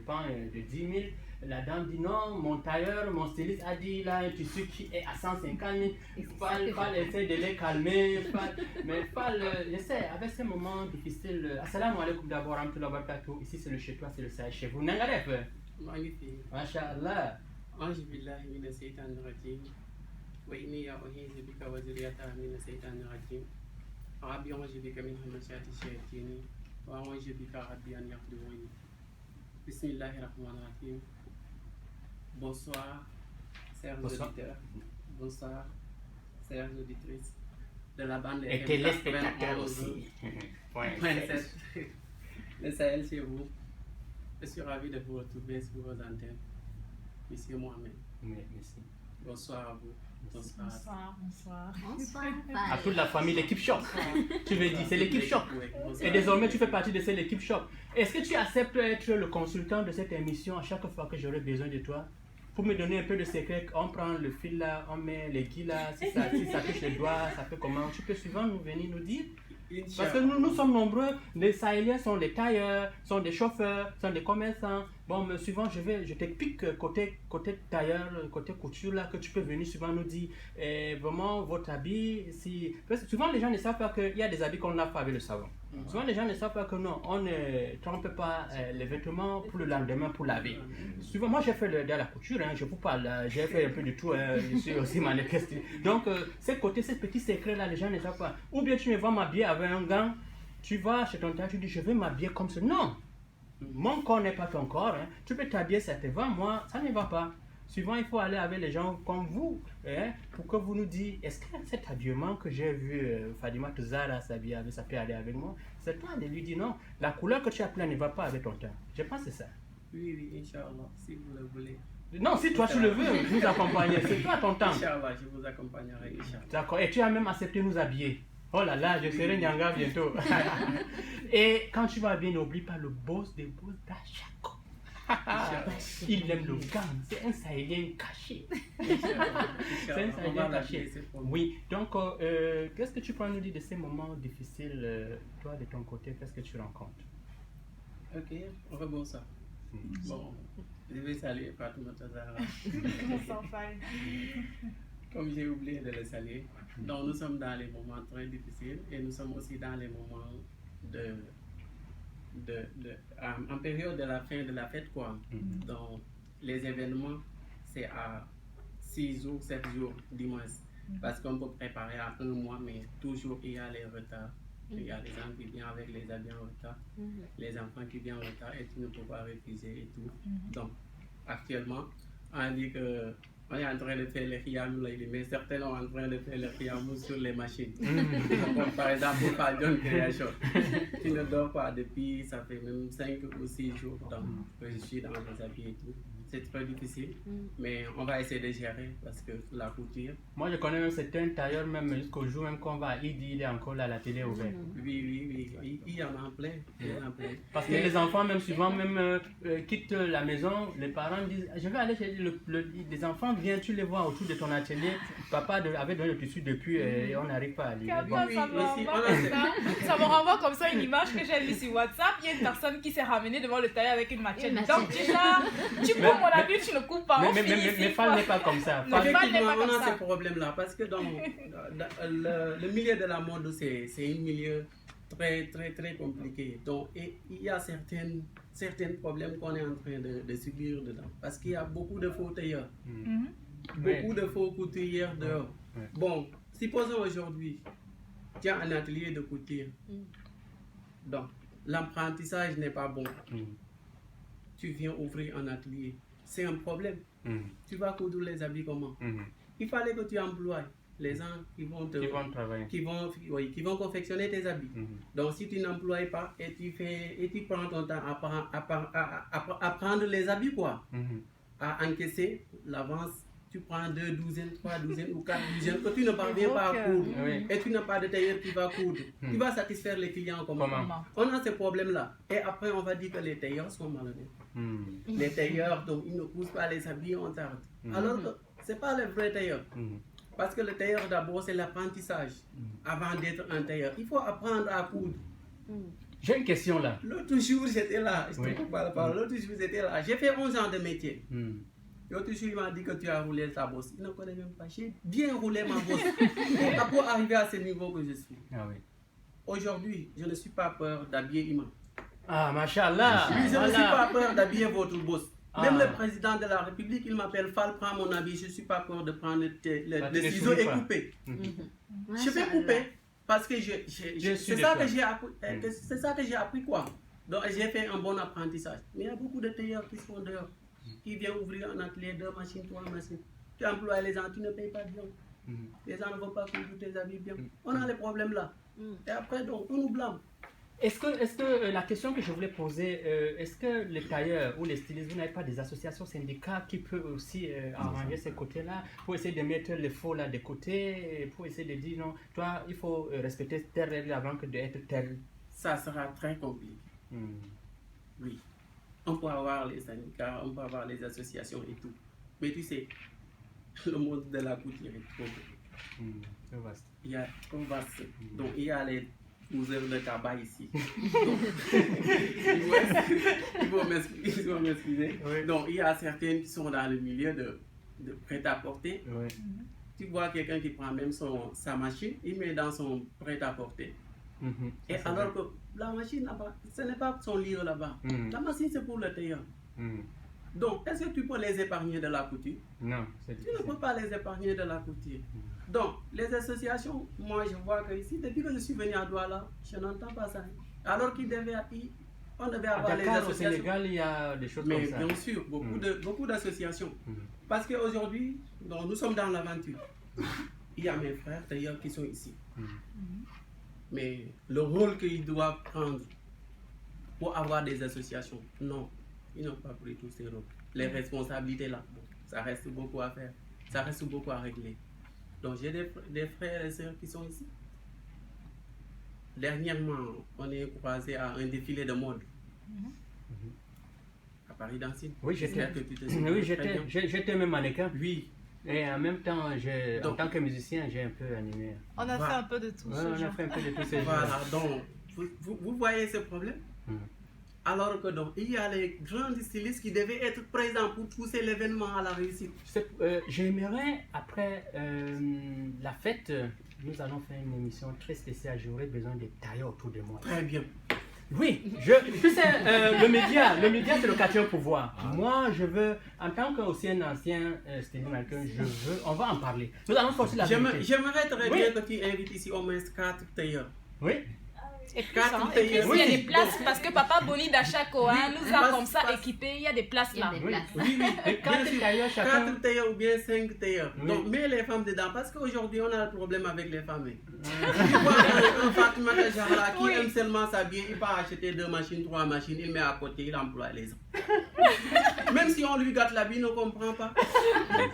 pan de 10 000. La dame dit non, mon tailleur, mon styliste a dit là un tissu qui est à 150 000. Il faut essayer de les calmer. Mais il faut essayer avec ces moments difficiles. Assalamu alaikum d'abord, ici c'est le chez toi, c'est le Sahel chez vous. Nangaref. Magnifique. Masha'Allah. Ange billahi mina seytaani rajim. Wa inni u'iizu bika wa zurriyataha mina seytaani rajim. Rabbi a'uuzu bika min hamazati shayatin. Wa a'uuzu bika rabbi an yahdurun. Bismillahirrahmanirrahim. Bonsoir, chers auditeurs. Bonsoir, chers auditrices de la bande et téléspectateurs aussi. Le Sahel chez vous. Je suis ravi de vous retrouver sur vos antennes. Monsieur Mohamed. Merci. Bonsoir à vous. Bonsoir. À toute la famille, l'équipe Choc. Tu veux dire, c'est l'équipe Choc. Et désormais, tu fais partie de cette équipe Choc. Est-ce que tu acceptes d'être le consultant de cette émission à chaque fois que j'aurai besoin de toi? Pour me donner un peu de secret, on prend le fil là, on met les guilles là, si ça touche les doigts, ça fait comment? Tu peux souvent venir nous dire? Parce que nous sommes nombreux, les Sahéliens sont les tailleurs, sont des chauffeurs, sont des commerçants. Bon, mais souvent je t'explique côté tailleur, côté couture là, que tu peux venir souvent nous dire vraiment votre habit. Parce que souvent les gens ne savent pas qu'il y a des habits qu'on n'a pas avec le savon. Souvent les gens ne savent pas que non, on ne trompe pas les vêtements pour le lendemain pour laver. Souvent, moi j'ai fait de la couture, hein, je vous parle, j'ai fait un peu de tout, je suis aussi mannequin. Donc, ces petits secrets là, les gens ne savent pas. Ou bien tu me vois m'habiller avec un gant, tu vas chez ton tailleur, tu dis je vais m'habiller comme ça. Non, mon corps n'est pas ton corps, hein. Tu peux t'habiller, ça te va, moi ça ne va pas. Souvent, il faut aller avec les gens comme vous, hein, pour que vous nous dites, est-ce que cet habillement que j'ai vu Fadima Touzara s'habiller avec, ça peut aller avec moi? C'est toi de lui dire non, la couleur que tu as pris ne va pas avec ton teint. Je pense que c'est ça. Oui, Inch'Allah, si vous le voulez. Non, si toi tu le veux, nous accompagner, c'est toi ton temps. Inch'Allah, je vous accompagnerai, Inch'Allah. D'accord, et tu as même accepté de nous habiller. Oh là là, je serai Nyanga bientôt. Et quand tu vas bien, n'oublie pas le boss des boss d'Achako. Il aime le gant, c'est un Sahélien caché. C'est un Sahélien caché. Oui, donc qu'est-ce que tu peux nous dire de ces moments difficiles, toi de ton côté, qu'est-ce que tu rencontres? Ok, rebonsoir. Bon, je vais saluer Fatoumata Zahra. Comme j'ai oublié de le saluer. Donc nous sommes dans les moments très difficiles et nous sommes aussi dans les moments en période de la fin de la fête quoi. Donc les événements c'est à 6 jours, 7 jours dimanche. Parce qu'on peut préparer à 1 mois mais toujours il y a les retards. Il y a les gens qui viennent avec les habits en retard, les enfants qui viennent en retard et tu ne peux pas refuser et tout. Donc actuellement on dit que on est en train de faire les khiyamou, mais certains sont en train de faire les khiyamou sur les machines. Donc, par exemple, par John Création, tu ne dors pas depuis, ça fait même 5 ou 6 jours que je suis dans les habits et tout. C'est très difficile, mais on va essayer de gérer parce que la couture. Moi, je connais même certains tailleurs, même jusqu'au jour même qu'on va à Idi, il est encore là, la télé ouverte. Oui, il y en a en plein. Parce que les enfants, même souvent, même quittent la maison, les parents disent je vais aller chez les enfants, viens, tu les vois autour de ton atelier. Papa avait donné le tissu depuis et on n'arrive pas à lire. Ça me renvoie comme ça une image que j'ai vue sur WhatsApp. Il y a une personne qui s'est ramenée devant le tailleur avec une machette. Donc, déjà, tu coupes mon habit, tu ne coupes pas. Mais Fall n'est pas comme ça. Effectivement, on a ce problème-là parce que dans le milieu de la mode, c'est un milieu très compliqué. Donc, il y a certains problèmes qu'on est en train de subir dedans. Parce qu'il y a beaucoup de faux tailleurs, beaucoup de faux couturières dehors. Bon, supposons aujourd'hui, tu as un atelier de couture. Donc, l'apprentissage n'est pas bon. Tu viens ouvrir un atelier. C'est un problème. Tu vas coudre les habits comment? Il fallait que tu emploies les gens qui vont confectionner tes habits. Donc si tu n'emploies pas et tu prends ton temps à prendre les habits quoi, à encaisser l'avance, tu prends 2 douzaines, 3 douzaines ou 4 douzaines que tu ne parviens pas à coudre et tu n'as pas de tailleur qui va coudre. Tu vas satisfaire les clients comment? On a ce problème là et après on va dire que les tailleurs sont malhonnêtes. Les tailleurs, donc ils ne cousent pas les habits, on tarde. Alors que ce n'est pas le vrai tailleur. Parce que le tailleur d'abord c'est l'apprentissage avant d'être un tailleur. Il faut apprendre à coudre. J'ai une question là. L'autre jour, j'étais là. Je Oui. te coupe pas la parole. L'autre jour, j'étais là. J'ai fait 11 ans de métier. Hmm. L'autre jour, il m'a dit que tu as roulé ta bosse. Il ne connaît même pas. J'ai bien roulé ma bosse pour arriver à ce niveau que je suis. Ah oui. Aujourd'hui, je ne suis pas peur d'habiller Iman. Ah, machallah. Oui, je ne suis pas peur d'habiller votre boss. Ah. Même le président de la République, il m'appelle Fall, prends mon habit. Je ne suis pas peur de prendre le les ciseau et souris, couper. Mhm. Je vais couper parce que Je c'est suis ça de que toi. j'ai appris. C'est ça que j'ai appris quoi. Donc j'ai fait un bon apprentissage. Mais il y a beaucoup de tailleurs qui sont dehors, qui viennent ouvrir un atelier, 2 machines, 3 machines. Tu emploies les gens, tu ne payes pas bien. Mhm. Les gens ne vont pas couper tes habits bien. On a les problèmes là. Et après, donc, on nous blâme. Est-ce que la question que je voulais poser, est-ce que les tailleurs ou les stylistes, vous n'avez pas des associations syndicales qui peuvent aussi arranger ces côtés-là pour essayer de mettre les faux là de côté, pour essayer de dire non, toi, il faut respecter telle règle avant que d'être tel. Ça sera très compliqué. Hmm. Oui. On peut avoir les syndicats, on peut avoir les associations et tout. Mais tu sais, le monde de la couture est trop grand. Hmm. C'est vaste. Il y a trop vaste. Donc il y a les 12 heures de cabas ici. Donc, il faut m'excuser. Oui. Donc il y a certaines qui sont dans le milieu de prêt-à-porter. Oui. Tu vois quelqu'un qui prend même sa machine, il met dans son prêt-à-porter. Mhm. Et Ça, c'est alors vrai. que la machine là-bas, ce n'est pas son livre là-bas. Mhm. La machine c'est pour le tailleur. Hmm. Donc, est-ce que tu peux les épargner de la couture? Non, c'est Tu ne difficile. peux pas les épargner de la couture. Donc, les associations, moi je vois que ici, depuis que je suis venu à Douala, je n'entends pas ça. Alors qu'on devait À avoir les Dakar, au associations. Sénégal, il y a des choses Mais comme ça. bien sûr, beaucoup d'associations. Mhm. Parce qu'aujourd'hui, nous sommes dans l'aventure. Il y a mes frères d'ailleurs qui sont ici. Mhm. Mais le rôle qu'ils doivent prendre pour avoir des associations, non, ils n'ont pas pris tous ces rôles. Les responsabilités là, bon, ça reste beaucoup à faire, ça reste beaucoup à régler. Donc j'ai des frères et sœurs qui sont ici. Dernièrement, on est croisé à un défilé de mode à Paris Dancing. Oui, j'étais. J'espère que tu te souviens Oui, très bien. j'étais même mannequin. Oui, Et en même temps, en Donc- tant que musicien, j'ai un peu animé. On a Voilà. fait un peu de tout Ouais, ce on a genre. fait un peu de tous ces voilà. genres. Donc, vous voyez ce problème? Mhm. Alors que donc, il y a les grands stylistes qui devaient être présents pour pousser l'événement à la réussite. J'aimerais, après la fête, nous allons faire une émission très spéciale. J'aurais besoin des tailleurs autour de moi. Très bien. Oui, tu sais, le média c'est le quatrième pouvoir. Moi, je veux, en tant qu'aussi un ancien styliste mannequin, on va en parler. Nous allons sortir la vérité. J'aimerais très Oui. bien que tu invites ici au moins 4 tailleurs. Oui, Et puis, Quatre hein, et puis tailleurs. il y a Oui. des places, parce que Papa Boni d'Achako nous a Passe, comme ça passe. équipés, il y a des places Il y a là. des oui. places. Oui, oui. Et quatre Bien sûr. tailleurs chacun. 4 tailleurs ou bien 5 tailleurs. Oui. Donc, mets les femmes dedans parce qu'aujourd'hui, on a le problème avec les femmes. Tu vois un Fatima Jahara qui Oui. aime seulement s'habiller, il part acheter 2 machines, 3 machines, il met à côté, il emploie les gens. Même si on lui gâte la vie, il ne comprend pas.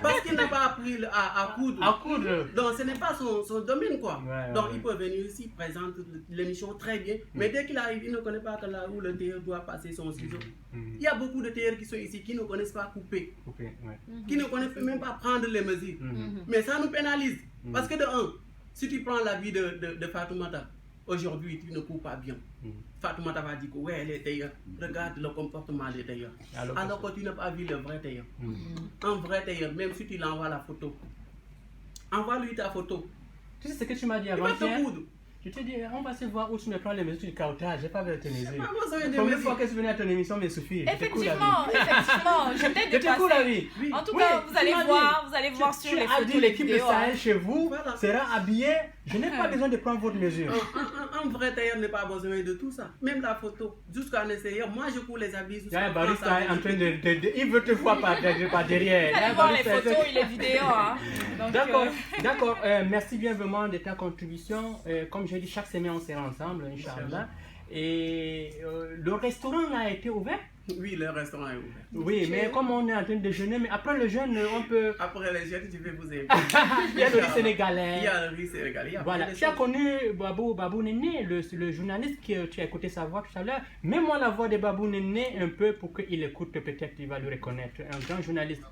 Parce qu'il n'a pas appris à coudre. À coudre. Donc ce n'est pas son domaine quoi. Ouais, Donc ouais, il peut venir ici, présente l'émission très bien. Mais dès qu'il arrive, il ne connaît pas que là où le tailleur doit passer son ciseau. Mhm. Il y a beaucoup de tailleurs qui sont ici qui ne connaissent pas couper, Ok, ouais. qui ne connaissent même pas prendre les mesures. Mhm. Mais ça nous pénalise. Parce que de un, si tu prends la vie de Fatoumata, aujourd'hui tu ne coupes pas bien. Mhm. Fatoumata va dire que ouais, elle est tailleur. Regarde le comportement des tailleurs. Alors que tu n'as pas vu le vrai tailleur. Mhm. Un vrai tailleur, même si tu l'envoies la photo, envoie-lui ta photo. Tu sais ce que tu m'as dit Il va avant-hier? te coudre. Je te dis, on va se voir où tu me prends les mesures du carottage. J'ai pas besoin de tes mesures. Pas besoin La de première mesures. fois que je venais à ton émission me suffit. Je te cours la vie. Effectivement, je t'ai Je te cours la dépassé. vie. Oui. En tout Oui, cas, tu vous allez m'as voir dit. sur les Tu as photos, dit les l'équipe de vidéos. hein. Sahel chez vous Voilà. sera habillée. Je n'ai pas besoin de prendre votre mesure. Un vrai tailleur n'a pas besoin de tout ça. Même la photo. Jusqu'à un essayeur, moi je cours les habits. Il y a un barista en train il veut te voir par derrière. Vous Il y a allez un voir les barista- photos et les vidéos. Hein. Donc, D'accord, d'accord. Merci bien vraiment de ta contribution. Comme j'ai dit, chaque semaine on sera ensemble, Inch'Allah. Et le restaurant là a été ouvert? Oui, le restaurant est ouvert. Oui, mais comme on est en train de jeûner, mais après le jeûne, on peut. Après les jeunes, je vais vous inviter. Il y a le riz Il sénégalais. y a le riz sénégalais. il y a Voilà, plein de tu as choses. connu Babou Néné, le journaliste que tu as écouté sa voix tout à l'heure. Mets-moi la voix de Babou Néné un peu pour qu'il écoute, peut-être il va le reconnaître. Un grand journaliste.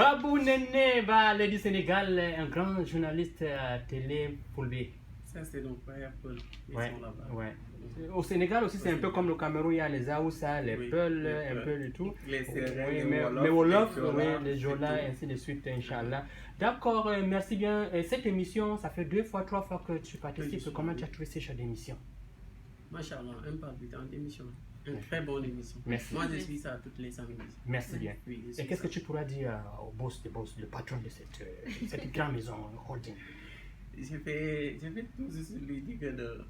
Babou Néné, le du Sénégal, un grand journaliste à télé Fulbe. Ça, c'est nos frères Peul. Ils Ouais, sont là-bas. ouais. Au Sénégal aussi, c'est un peu comme le Cameroun, il y a les Aoussa, les Oui, Peul, les un Peul. peu de tout. Les Sérères, Oui, les mais Wolofs, Wolof, les Jola, oui, les Jola, c'est tout. ainsi de suite, Inch'Allah. D'accord, merci bien. Cette émission, ça fait 2 fois, 3 fois que tu participes. Oui, Comment tu as trouvé cette émission? Machallah, un palpitant d'émission. Une très bonne émission. Merci. Moi, je suis ça toutes les samedis. Merci bien. Oui, je Et suis qu'est-ce que ça. tu pourras dire au boss, le patron de cette grande maison holding? Je vais tout juste lui dire que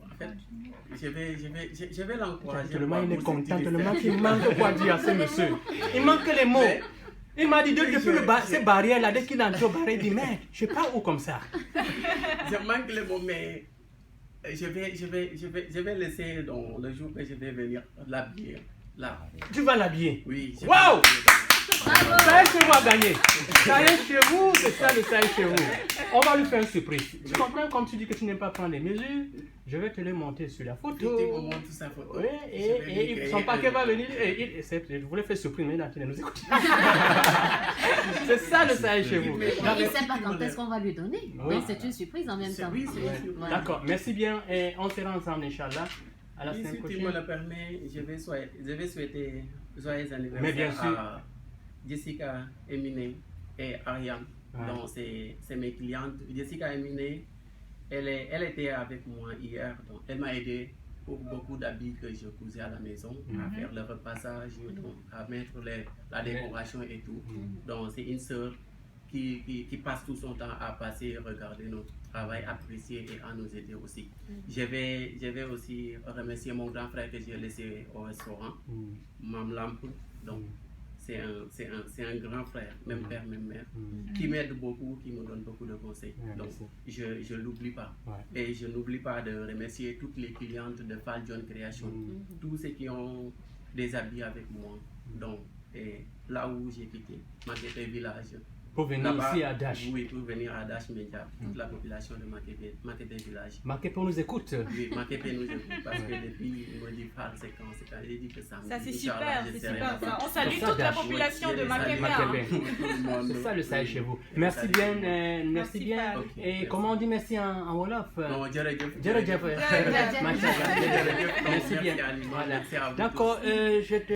en fait, je vais l'encourager. Tellement il est pour content, positiver. tellement qu'il manque quoi dire à ce monsieur. Il manque les mots. Il m'a dit depuis ces barrières-là, dès qu'il entre au barrière, il dit mais je sais pas où comme ça. Je manque les mots, mais je vais laisser dans le jour que je vais venir l'habiller. Là. Tu vas l'habiller. Oui. Waouh! Ça est chez vous à gagner. Ça est chez vous, c'est ça le ça est chez vous. On va lui faire une surprise. Tu comprends, comme tu dis que tu n'aimes pas prendre les mesures, je vais te les monter sur la photo. Montre sa photo. Oui, et son paquet va venir. Je voulais faire surprise, mais il a nous écouter. C'est ça le ça est chez vous. Il ne sait pas quand est-ce qu'on va lui donner. Oui. Donc c'est une surprise en même temps. Oui, c'est une surprise. D'accord, merci bien. Et on sera ensemble, Inch'Allah. À la Et semaine si tu prochaine. me le permets, je vais souhaiter joyeux anniversaire Mais bien sûr. à Jessica, Emine et Ariane. Ouais. Donc, c'est mes clientes. Jessica Emine, elle était avec moi hier. Donc, elle m'a aidé pour beaucoup d'habits que je cousais à la maison, à faire le repassage, donc, à mettre la décoration et tout. Donc, c'est une sœur qui passe tout son temps à passer, regarder notre travail, apprécier et à nous aider aussi. Je vais aussi remercier mon grand frère que j'ai laissé au restaurant, Mam Lamp. Donc, c'est un grand frère, même père, même mère, qui m'aide beaucoup, qui me donne beaucoup de conseils. Donc, je ne l'oublie pas. Ouais. Et je n'oublie pas de remercier toutes les clientes de Fall John Creation, tous ceux qui ont des habits avec moi. Donc, et là où j'ai quitté, Makepe Village. Pour venir ici à Dash. Oui, pour venir à Dash Media, toute la population de Makepe Village. Makepe nous écoute. Oui, Makepe nous écoute parce que depuis, il me dit Fall, c'est quand j'ai dit que ça me Ça c'est dit, super, Inch'Allah, c'est je serai super. là-bas. Ça. On salue Pour ça, toute la Dash. population Oui, de je Makepe. salue Makepe. tout le monde. C'est ça le ça chez vous. Merci bien. Merci bien. Ok, Et merci. comment on dit merci en Wolof? Non, Djerejef. Djerejef. Djerejef. Machallah. Merci bien. Merci à lui. Voilà. Merci à vous D'accord, tous. je te